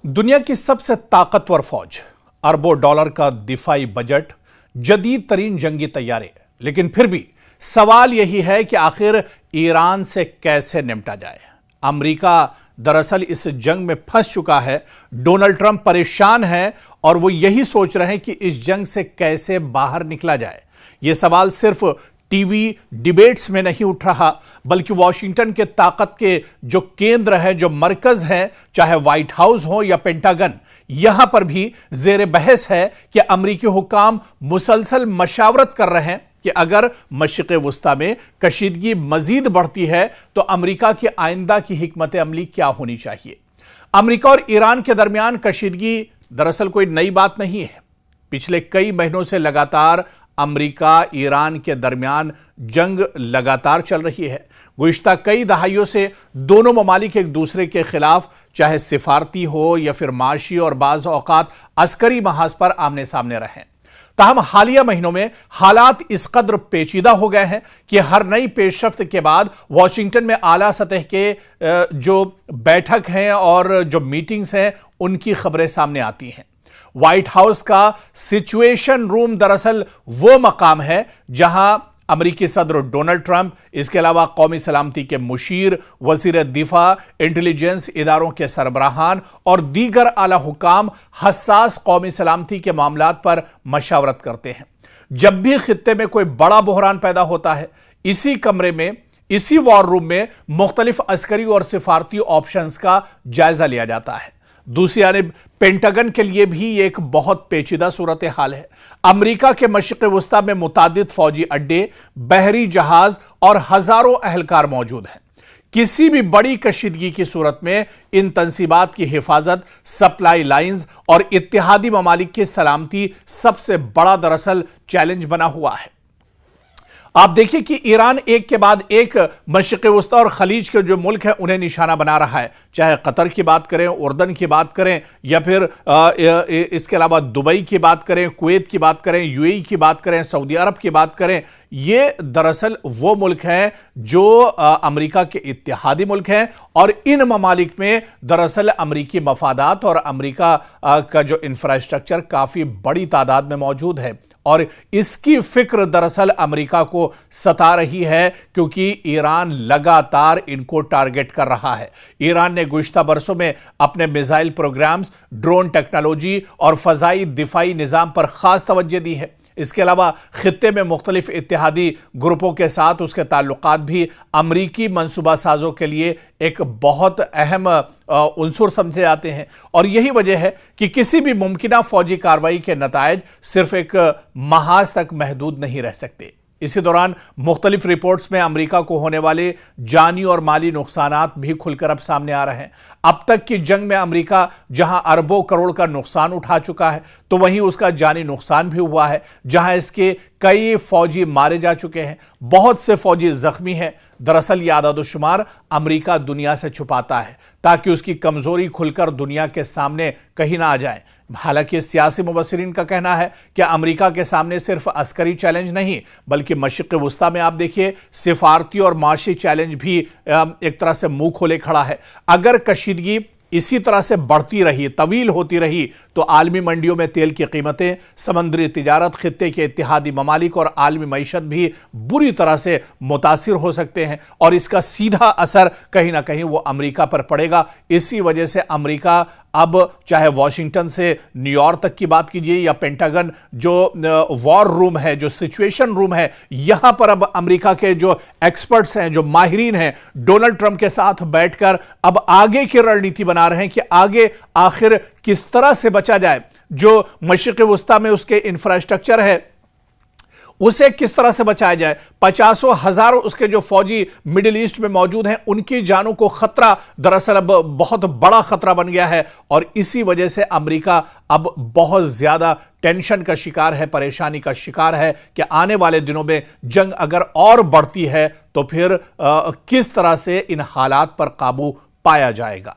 दुनिया की सबसे ताकतवर फौज, अरबों डॉलर का दिफाई बजट, जदीद तरीन जंगी तैयारी, लेकिन फिर भी सवाल यही है कि आखिर ईरान से कैसे निपटा जाए। अमेरिका दरअसल इस जंग में फंस चुका है। डोनाल्ड ट्रंप परेशान है और वो यही सोच रहे हैं कि इस जंग से कैसे बाहर निकला जाए। यह सवाल सिर्फ टीवी डिबेट्स में नहीं उठ रहा, बल्कि वॉशिंगटन के ताकत के जो केंद्र है, जो मरकज है, चाहे व्हाइट हाउस हो या पेंटागन, यहां पर भी जेर बहस है कि अमरीकी हुक्काम मुसलसल मशावरत कर रहे हैं कि अगर मशरिक़ वुस्ता में कशीदगी मजीद बढ़ती है तो अमरीका की आइंदा की हिकमत अमली क्या होनी चाहिए। अमरीका और ईरान के दरमियान कशीदगी दरअसल कोई नई बात नहीं है। पिछले कई महीनों से लगातार अमरीका ईरान के दरमियान जंग लगातार चल रही है। गुज़िश्ता कई दहाइयों से दोनों ममालिक एक दूसरे के खिलाफ चाहे सिफारती हो या फिर माशी और बाज़ औक़ात अस्करी महाज पर आमने सामने रहे। ताहम हालिया महीनों में हालात इस कदर पेचीदा हो गए हैं कि हर नई पेशरफ्त के बाद वॉशिंगटन में आला सतह के जो बैठक हैं और जो मीटिंग्स हैं उनकी खबरें सामने आती हैं। व्हाइट हाउस का सिचुएशन रूम दरअसल वो मकाम है जहां अमेरिकी सदर डोनाल्ड ट्रंप, इसके अलावा कौमी सलामती के मुशीर, वजीर दिफा, इंटेलिजेंस इदारों के सरबराहान और दीगर आला हुकाम हसास कौमी सलामती के मामलात पर मशावरत करते हैं। जब भी खित्ते में कोई बड़ा बहरान पैदा होता है, इसी कमरे में, इसी वॉर रूम में मुख्तलिफ अस्करी और सिफारती ऑप्शंस का जायजा लिया जाता है। दूसरी जानब पेंटागन के लिए भी एक बहुत पेचीदा सूरत हाल है। अमेरिका के मशरिक़ वुस्ता में मुतादिद फौजी अड्डे, बहरी जहाज और हजारों अहलकार मौजूद हैं। किसी भी बड़ी कशीदगी की सूरत में इन तंसीबात की हिफाजत, सप्लाई लाइंस और इत्तेहादी ममालिक की सलामती सबसे बड़ा दरअसल चैलेंज बना हुआ है। आप देखिए कि ईरान एक के बाद एक मशरिक़ वुस्ता और खलीज के जो मुल्क हैं उन्हें निशाना बना रहा है। चाहे कतर की बात करें, उर्दन की बात करें या फिर इसके अलावा दुबई की बात करें, कुवैत की बात करें, यूएई की बात करें, सऊदी अरब की बात करें, ये दरअसल वो मुल्क हैं जो अमेरिका के इत्तेहादी मुल्क हैं और इन ममालिक में दरअसल अमेरिकी मफादात और अमेरिका का जो इंफ्रास्ट्रक्चर काफ़ी बड़ी तादाद में मौजूद है। और इसकी फिक्र दरअसल अमेरिका को सता रही है क्योंकि ईरान लगातार इनको टारगेट कर रहा है। ईरान ने गुज़िश्ता बरसों में अपने मिसाइल प्रोग्राम्स, ड्रोन टेक्नोलॉजी और फजाई दिफाई निज़ाम पर खास तवज्जो दी है। इसके अलावा खित्ते में मुख्तलिफ इत्तेहादी ग्रुपों के साथ उसके ताल्लुकात भी अमरीकी मनसूबा साजों के लिए एक बहुत अहम उनसुर समझे जाते हैं। और यही वजह है कि किसी भी मुमकिना फौजी कार्रवाई के नतायज सिर्फ एक महाज तक महदूद नहीं रह सकते। इसी दौरान मुख्तलिफ रिपोर्ट्स में अमेरिका को होने वाले जानी और माली नुकसानात भी खुलकर अब सामने आ रहे हैं। अब तक की जंग में अमेरिका जहां अरबों करोड़ का नुकसान उठा चुका है, तो वहीं उसका जानी नुकसान भी हुआ है, जहां इसके कई फौजी मारे जा चुके हैं, बहुत से फौजी जख्मी हैं। दरअसल यह आदादुशुमार अमेरिका दुनिया से छुपाता है ताकि उसकी कमजोरी खुलकर दुनिया के सामने कहीं ना आ जाए। हालांकि सियासी मुबस्सिरीन का कहना है कि अमेरिका के सामने सिर्फ अस्करी चैलेंज नहीं, बल्कि मशरिक़ वुस्ता में आप देखिए सिफारती और माशी चैलेंज भी एक तरह से मुंह खोले खड़ा है। अगर कशीदगी इसी तरह से बढ़ती रही, तवील होती रही, तो आलमी मंडियों में तेल की कीमतें, समंदरी तिजारत, खित्ते के इत्तेहादी ममालिक और आलमी मईशत भी बुरी तरह से मुतासिर हो सकते हैं और इसका सीधा असर कहीं ना कहीं वो अमेरिका पर पड़ेगा। इसी वजह से अमेरिका अब चाहे वॉशिंगटन से न्यूयॉर्क तक की बात कीजिए या पेंटागन जो वॉर रूम है, जो सिचुएशन रूम है, यहां पर अब अमेरिका के जो एक्सपर्ट्स हैं, जो माहिरीन हैं, डोनाल्ड ट्रंप के साथ बैठकर अब आगे की रणनीति बना रहे हैं कि आगे आखिर किस तरह से बचा जाए। जो मशरिक़ वुस्ता में उसके इंफ्रास्ट्रक्चर है उसे किस तरह से बचाया जाए। 50,000 उसके जो फौजी मिडिल ईस्ट में मौजूद हैं उनकी जानों को खतरा दरअसल अब बहुत बड़ा खतरा बन गया है और इसी वजह से अमेरिका अब बहुत ज्यादा टेंशन का शिकार है, परेशानी का शिकार है कि आने वाले दिनों में जंग अगर और बढ़ती है तो फिर किस तरह से इन हालात पर काबू पाया जाएगा।